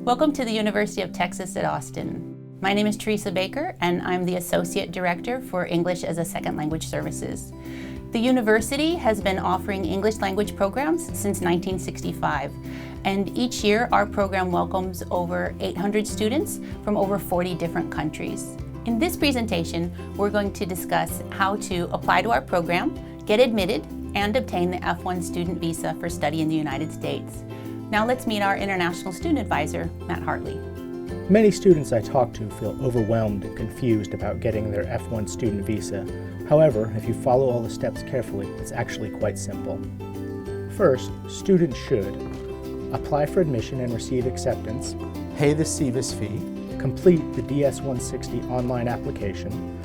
Welcome to the University of Texas at Austin. My name is Teresa Baker, and I'm the Associate Director for English as a Second Language Services. The university has been offering English language programs since 1965, and each year our program welcomes over 800 students from over 40 different countries. In this presentation, we're going to discuss how to apply to our program, get admitted, and obtain the F1 student visa for study in the United States. Now let's meet our International Student Advisor, Matt Hartley. Many students I talk to feel overwhelmed and confused about getting their F1 student visa. However, if you follow all the steps carefully, it's actually quite simple. First, students should apply for admission and receive acceptance, Pay the SEVIS fee, complete the DS-160 online application,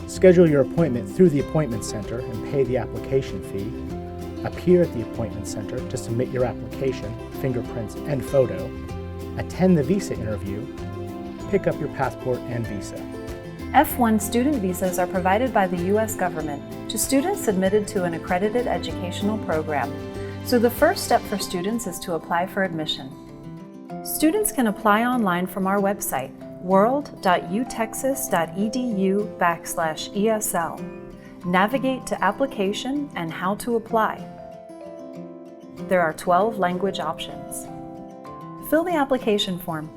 schedule your appointment through the appointment center and pay the application fee, appear at the appointment center to submit your application, fingerprints, and photo, attend the visa interview, pick up your passport and visa. F1 student visas are provided by the U.S. government to students admitted to an accredited educational program. So the first step for students is to apply for admission. Students can apply online from our website, world.utexas.edu/ESL. Navigate to Application and How to Apply. There are 12 language options. Fill the application form.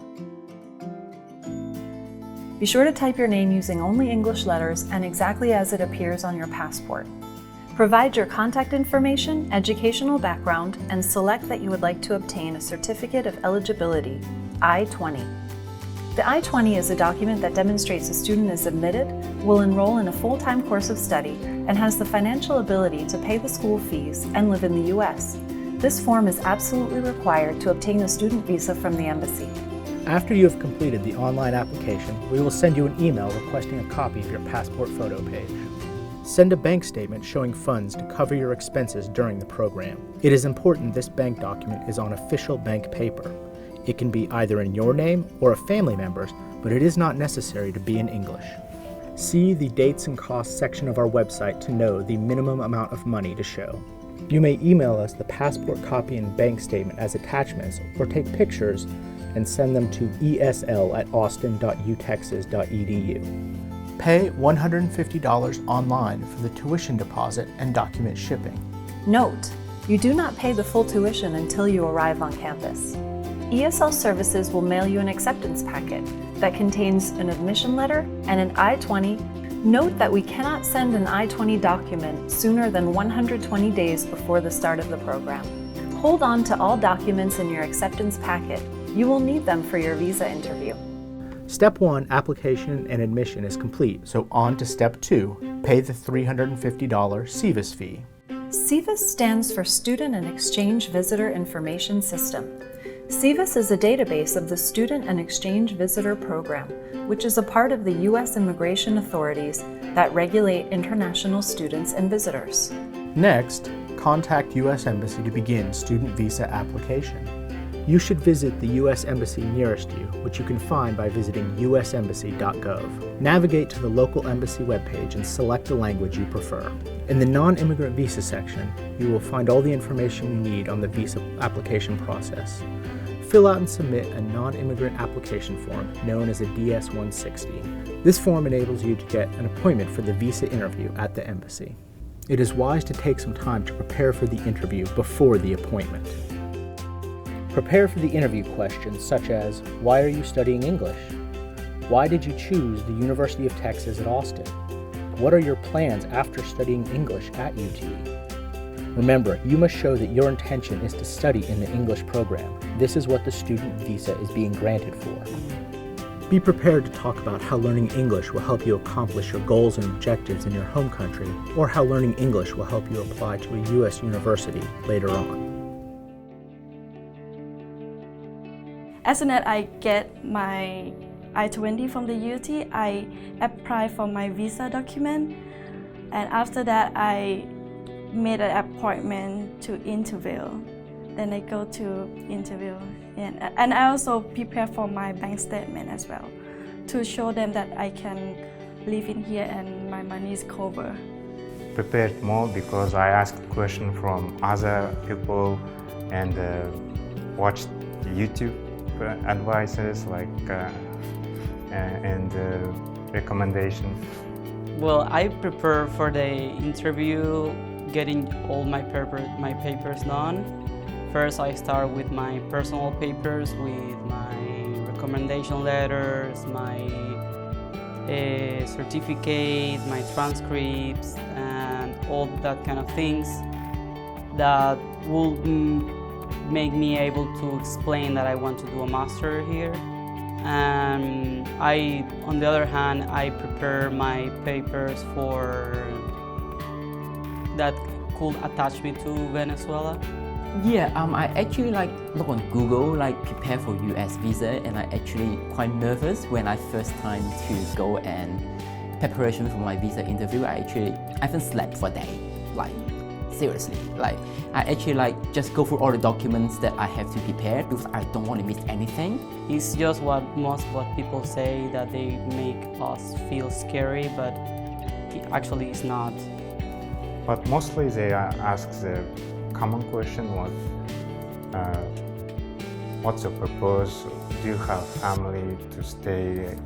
Be sure to type your name using only English letters and exactly as it appears on your passport. Provide your contact information, educational background, and select that you would like to obtain a Certificate of Eligibility, I-20. The I-20 is a document that demonstrates a student is admitted, will enroll in a full-time course of study, and has the financial ability to pay the school fees and live in the U.S. This form is absolutely required to obtain a student visa from the embassy. After you have completed the online application, we will send you an email requesting a copy of your passport photo page. Send a bank statement showing funds to cover your expenses during the program. It is important this bank document is on official bank paper. It can be either in your name or a family member's, but it is not necessary to be in English. See the dates and costs section of our website to know the minimum amount of money to show. You may email us the passport copy and bank statement as attachments or take pictures and send them to esl@austin.utexas.edu. pay $150 online for the tuition deposit and document shipping. Note, you do not pay the full tuition until you arrive on campus. ESL Services will mail you an acceptance packet that contains an admission letter and an I-20. Note that we cannot send an I-20 document sooner than 120 days before the start of the program. Hold on to all documents in your acceptance packet. You will need them for your visa interview. Step 1, application and admission is complete. So on to Step 2, pay the $350 SEVIS fee. SEVIS stands for Student and Exchange Visitor Information System. SEVIS is a database of the Student and Exchange Visitor Program, which is a part of the U.S. immigration authorities that regulate international students and visitors. Next, contact U.S. Embassy to begin student visa application. You should visit the U.S. Embassy nearest you, which you can find by visiting usembassy.gov. Navigate to the local embassy webpage and select the language you prefer. In the non-immigrant visa section, you will find all the information you need on the visa application process. Fill out and submit a non-immigrant application form known as a DS-160. This form enables you to get an appointment for the visa interview at the embassy. It is wise to take some time to prepare for the interview before the appointment. Prepare for the interview questions such as, why are you studying English? Why did you choose the University of Texas at Austin? What are your plans after studying English at UT? Remember, you must show that your intention is to study in the English program. This is what the student visa is being granted for. Be prepared to talk about how learning English will help you accomplish your goals and objectives in your home country, or how learning English will help you apply to a U.S. university later on. As soon as I get my I-20 from the UT, I apply for my visa document, and after that I made an appointment to interview. Then I go to interview, and I also prepare for my bank statement as well to show them that I can live in here and my money is covered. Prepared more because I asked questions from other people and watched YouTube advices and recommendation. Well, I prepare for the interview getting all my papers done. First, I start with my personal papers, with my recommendation letters, my certificate, my transcripts, and all that kind of things that will make me able to explain that I want to do a master here. And on the other hand, I prepare my papers that could attach me to Venezuela. Yeah, I actually look on Google, prepare for US visa, and I actually quite nervous when I first time to go and preparation for my visa interview. I haven't slept for a day, seriously. I actually just go through all the documents that I have to prepare because I don't want to miss anything. It's just what people say, that they make us feel scary, but it actually is not. But mostly they ask the common question: what's your purpose? Do you have family to stay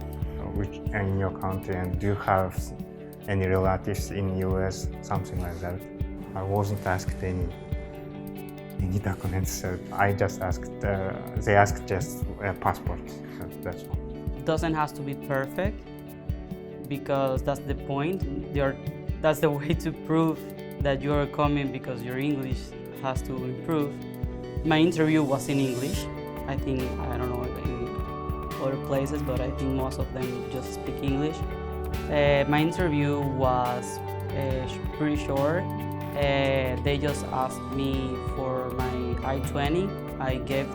in your country, and do you have any relatives in US? Something like that. I wasn't asked any documents. So I just asked. They asked just a passport. So that's all. It doesn't have to be perfect, because that's the point. That's the way to prove that you're coming, because your English has to improve. My interview was in English. I think, I don't know in other places, but I think most of them just speak English. My interview was pretty short. They just asked me for my I-20. I gave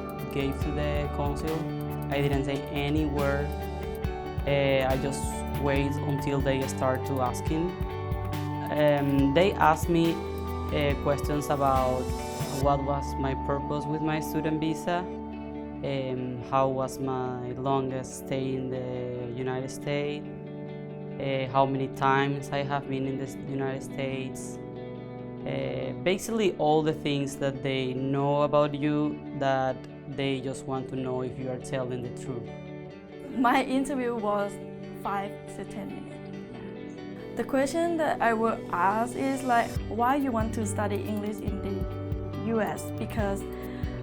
to the consul. I didn't say any word. I just wait until they start to asking. They asked me questions about what was my purpose with my student visa, how was my longest stay in the United States, how many times I have been in the United States. Basically all the things that they know about you, that they just want to know if you are telling the truth. My interview was 5 to 10 minutes. The question that I will ask is why you want to study English in the US? Because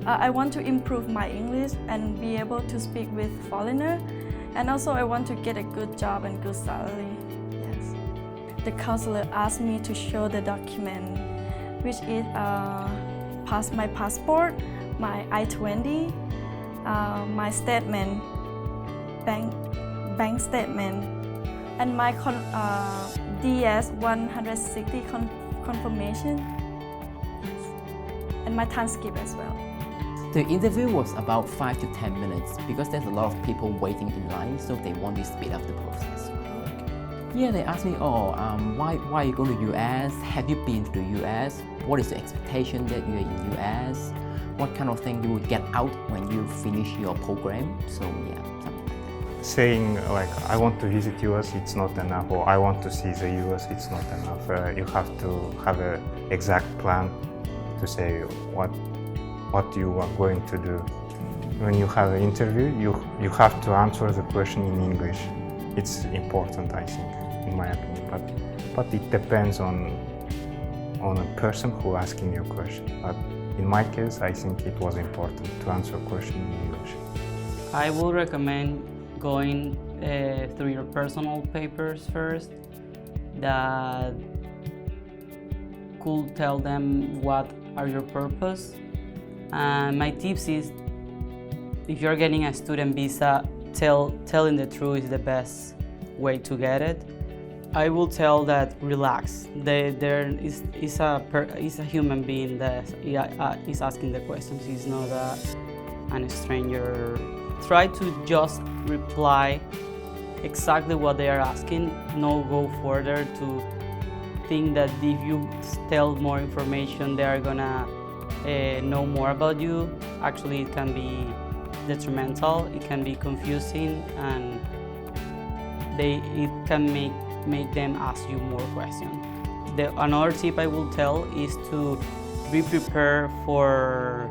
I want to improve my English and be able to speak with foreigners, and also I want to get a good job and good salary. Yes. The counselor asked me to show the document, which is my passport, my I-20, my statement, bank statement, and my DS-160 confirmation, and my transcript as well. The interview was about 5 to 10 minutes because there's a lot of people waiting in line, so they want to speed up the process. Yeah, they asked me, why are you going to US? Have you been to the US? What is the expectation that you're in US? What kind of thing you will get out when you finish your program? So yeah, something like that. Saying I want to visit US, it's not enough, or I want to see the US, it's not enough. You have to have an exact plan to say what you are going to do. When you have an interview, you have to answer the question in English. It's important, I think, in my opinion. But it depends on a person who asking you a question. But in my case, I think it was important to answer a question in English. I would recommend going through your personal papers first, that could tell them what are your purpose. And my tips is, if you're getting a student visa, telling the truth is the best way to get it. I will tell that relax. There is a human being that is asking the questions. He's not a stranger. Try to just reply exactly what they are asking. No go further to think that if you tell more information, they are gonna know more about you. Actually, it can be detrimental. It can be confusing, and it can make them ask you more questions. Another tip I will tell is to be prepared for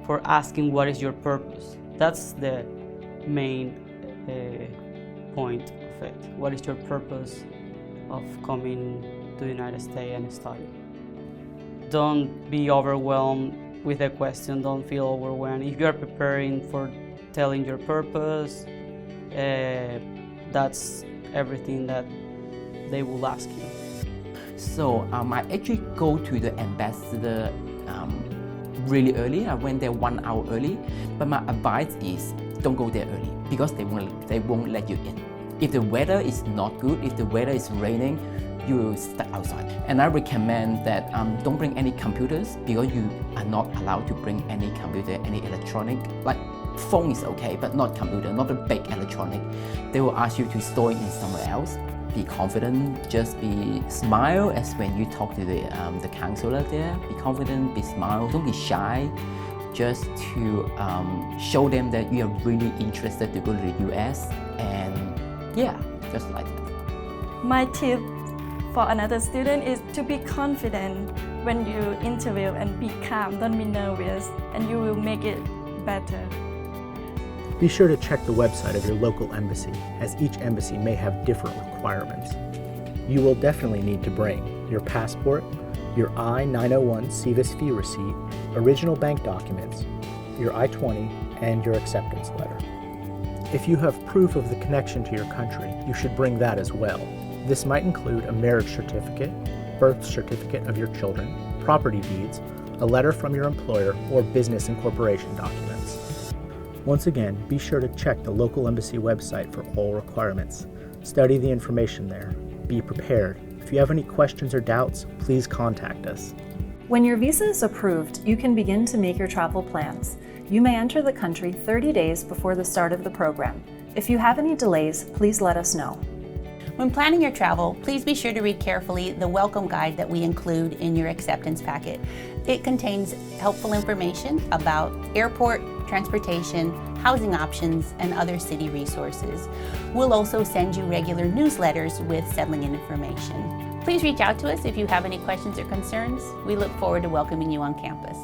for asking what is your purpose. That's the main point of it. What is your purpose of coming to the United States and study? Don't be overwhelmed with a question, don't feel overwhelmed. If you're preparing for telling your purpose, that's everything that they will ask you. So I actually go to the ambassador really early. I went there 1 hour early, but my advice is don't go there early because they won't let you in. If the weather is not good, if the weather is raining, you will stuck outside. And I recommend that don't bring any computers because you are not allowed to bring any computer, any electronic. Like phone is okay, but not computer, not a big electronic. They will ask you to store it in somewhere else. Be confident, just be smile as when you talk to the counselor there. Be confident, be smile, don't be shy. Just to show them that you are really interested to go to the US, and yeah, just like that. My tip for another student is to be confident when you interview and be calm, don't be nervous, and you will make it better. Be sure to check the website of your local embassy, as each embassy may have different requirements. You will definitely need to bring your passport, your I-901 SEVIS fee receipt, original bank documents, your I-20, and your acceptance letter. If you have proof of the connection to your country, you should bring that as well. This might include a marriage certificate, birth certificate of your children, property deeds, a letter from your employer, or business incorporation documents. Once again, be sure to check the local embassy website for all requirements. Study the information there. Be prepared. If you have any questions or doubts, please contact us. When your visa is approved, you can begin to make your travel plans. You may enter the country 30 days before the start of the program. If you have any delays, please let us know. When planning your travel, please be sure to read carefully the welcome guide that we include in your acceptance packet. It contains helpful information about airport, transportation, housing options, and other city resources. We'll also send you regular newsletters with settling in information. Please reach out to us if you have any questions or concerns. We look forward to welcoming you on campus.